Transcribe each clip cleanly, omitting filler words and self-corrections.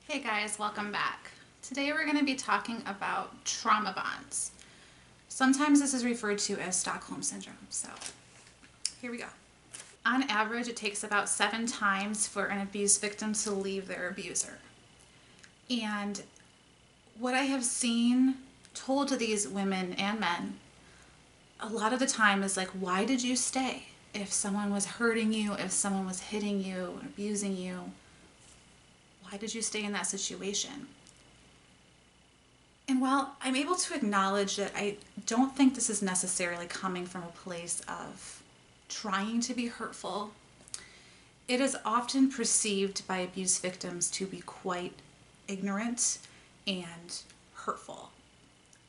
Hey guys, welcome back. Today we're going to be talking about trauma bonds. Sometimes this is referred to as Stockholm Syndrome, so here we go. On average, it takes about 7 times for an abuse victim to leave their abuser. And what I have seen told to these women and men a lot of the time is like, why did you stay? If someone was hurting you, if someone was hitting you, abusing you, why did you stay in that situation? And while I'm able to acknowledge that I don't think this is necessarily coming from a place of trying to be hurtful, it is often perceived by abuse victims to be quite ignorant and hurtful.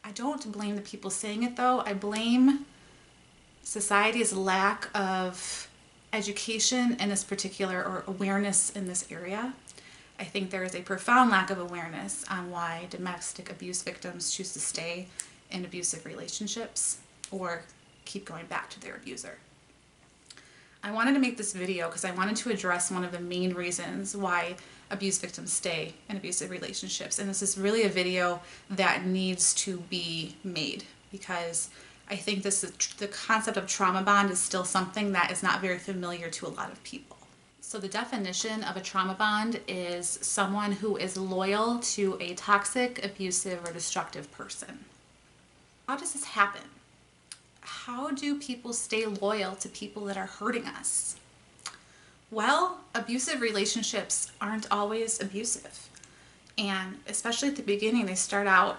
I don't blame the people saying it though. I blame society's lack of education in this particular, or awareness in this area. I think there is a profound lack of awareness on why domestic abuse victims choose to stay in abusive relationships or keep going back to their abuser. I wanted to make this video because I wanted to address one of the main reasons why abuse victims stay in abusive relationships. And this is really a video that needs to be made because I think the concept of trauma bond is still something that is not very familiar to a lot of people. So the definition of a trauma bond is someone who is loyal to a toxic, abusive, or destructive person. How does this happen? How do people stay loyal to people that are hurting us? Well, abusive relationships aren't always abusive. And especially at the beginning, they start out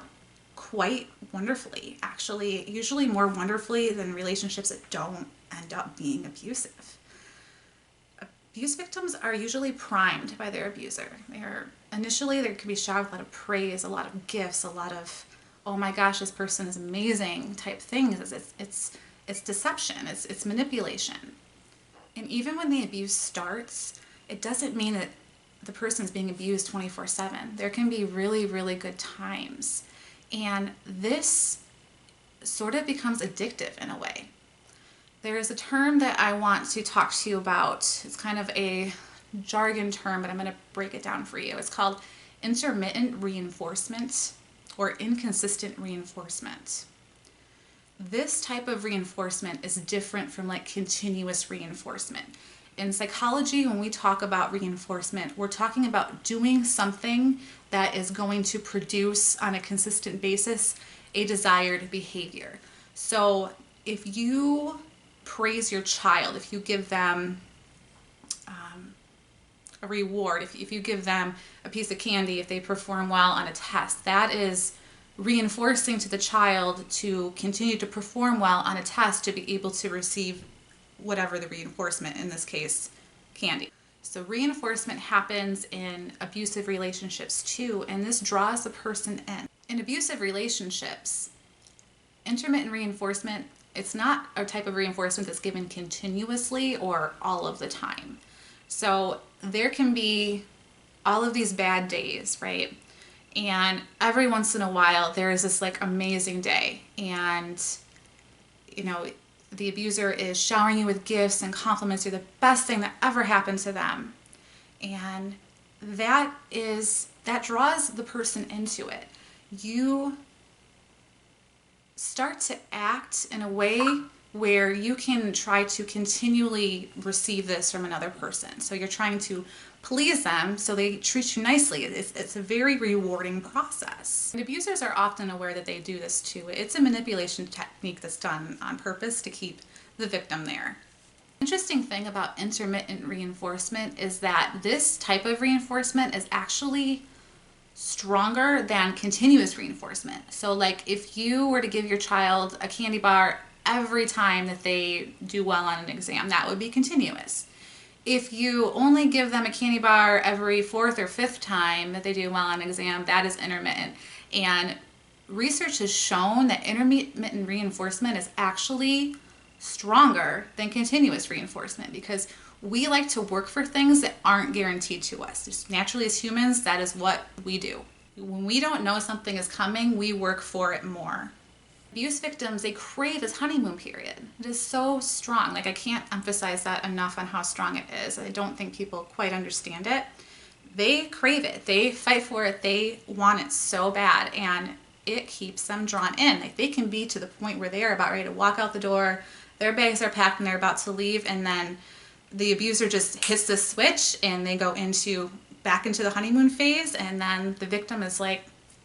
quite wonderfully. Actually, usually more wonderfully than relationships that don't end up being abusive. Abuse victims are usually primed by their abuser. Initially, there can be showered with a lot of praise, a lot of gifts, a lot of, oh my gosh, this person is amazing type things. It's deception, it's manipulation. And even when the abuse starts, it doesn't mean that the person is being abused 24/7. There can be really, really good times. And this sort of becomes addictive in a way. There is a term that I want to talk to you about. It's kind of a jargon term, but I'm going to break it down for you. It's called intermittent reinforcement or inconsistent reinforcement. This type of reinforcement is different from like continuous reinforcement. In psychology, when we talk about reinforcement, we're talking about doing something that is going to produce on a consistent basis a desired behavior. So if you praise your child, if you give them a reward, if you give them a piece of candy, if they perform well on a test, that is reinforcing to the child to continue to perform well on a test to be able to receive whatever the reinforcement, in this case, candy. So reinforcement happens in abusive relationships too, and this draws the person in. In abusive relationships, intermittent reinforcement, it's not a type of reinforcement that's given continuously or all of the time. So there can be all of these bad days, right? And every once in a while there is this like amazing day, and you know, the abuser is showering you with gifts and compliments. You're the best thing that ever happened to them. And that draws the person into it. You start to act in a way where you can try to continually receive this from another person. So you're trying to please them so they treat you nicely. It's a very rewarding process. And abusers are often aware that they do this too. It's a manipulation technique that's done on purpose to keep the victim there. Interesting thing about intermittent reinforcement is that this type of reinforcement is actually stronger than continuous reinforcement. So like if you were to give your child a candy bar every time that they do well on an exam, that would be continuous. If you only give them a candy bar every 4th or 5th time that they do well on an exam, that is intermittent. And research has shown that intermittent reinforcement is actually stronger than continuous reinforcement because we like to work for things that aren't guaranteed to us. Just naturally as humans, that is what we do. When we don't know something is coming, we work for it more. Abuse victims, they crave this honeymoon period. It is so strong. Like I can't emphasize that enough on how strong it is. I don't think people quite understand it. they crave it, they fight for it, they want it so bad, and it keeps them drawn in. Like, they can be to the point where they are about ready to walk out the door, their bags are packed and they're about to leave, and then the abuser just hits the switch and they go back into the honeymoon phase, and then the victim is like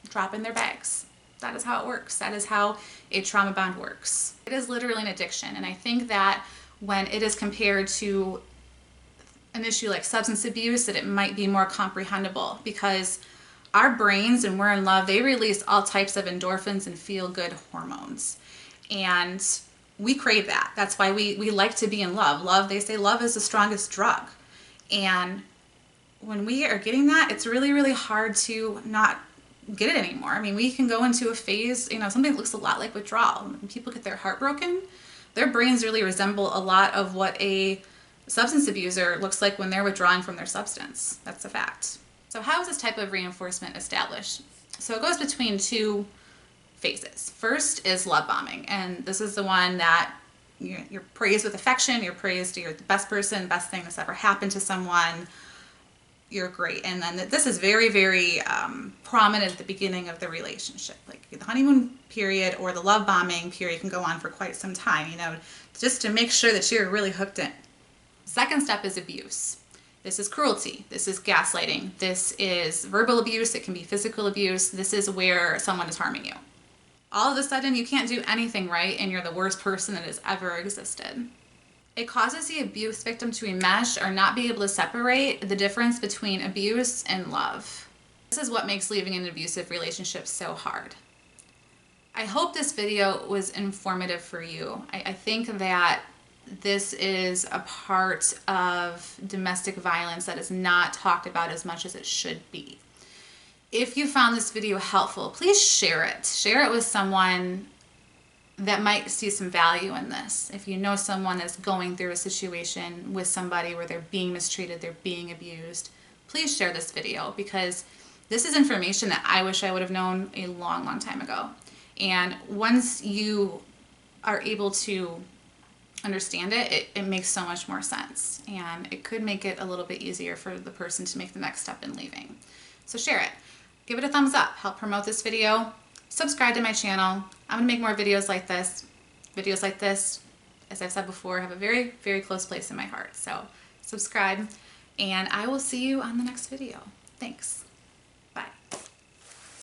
dropping their bags. That is how it works. That is how a trauma bond works. It is literally an addiction, and I think that when it is compared to an issue like substance abuse, that it might be more comprehensible, because our brains, when we're in love, they release all types of endorphins and feel-good hormones, and we crave that. That's why we like to be in love. They say love is the strongest drug, and when we are getting that, it's really, really hard to not get it anymore. I mean, we can go into a phase, something that looks a lot like withdrawal. When people get their heart broken, their brains really resemble a lot of what a substance abuser looks like when they're withdrawing from their substance. That's a fact. So how is this type of reinforcement established? So it goes between two phases. First is love bombing, and this is the one that you're praised with affection, you're praised, you're the best person, best thing that's ever happened to someone, you're great. And then this is very, very prominent at the beginning of the relationship. Like the honeymoon period or the love bombing period can go on for quite some time, just to make sure that you're really hooked in. Second step is abuse. This is cruelty. This is gaslighting. This is verbal abuse. It can be physical abuse. This is where someone is harming you. All of a sudden, you can't do anything right, and you're the worst person that has ever existed. It causes the abuse victim to enmesh or not be able to separate the difference between abuse and love. This is what makes leaving an abusive relationship so hard. I hope this video was informative for you. I think that this is a part of domestic violence that is not talked about as much as it should be. If you found this video helpful, please share it. Share it with someone that might see some value in this. If you know someone is going through a situation with somebody where they're being mistreated, they're being abused, please share this video, because this is information that I wish I would have known a long, long time ago. And once you are able to understand it, it makes so much more sense, and it could make it a little bit easier for the person to make the next step in leaving. So share it. Give it a thumbs up. Help promote this video. Subscribe to my channel. I'm going to make more videos like this. Videos like this, as I've said before, have a very, very close place in my heart. So subscribe, and I will see you on the next video. Thanks.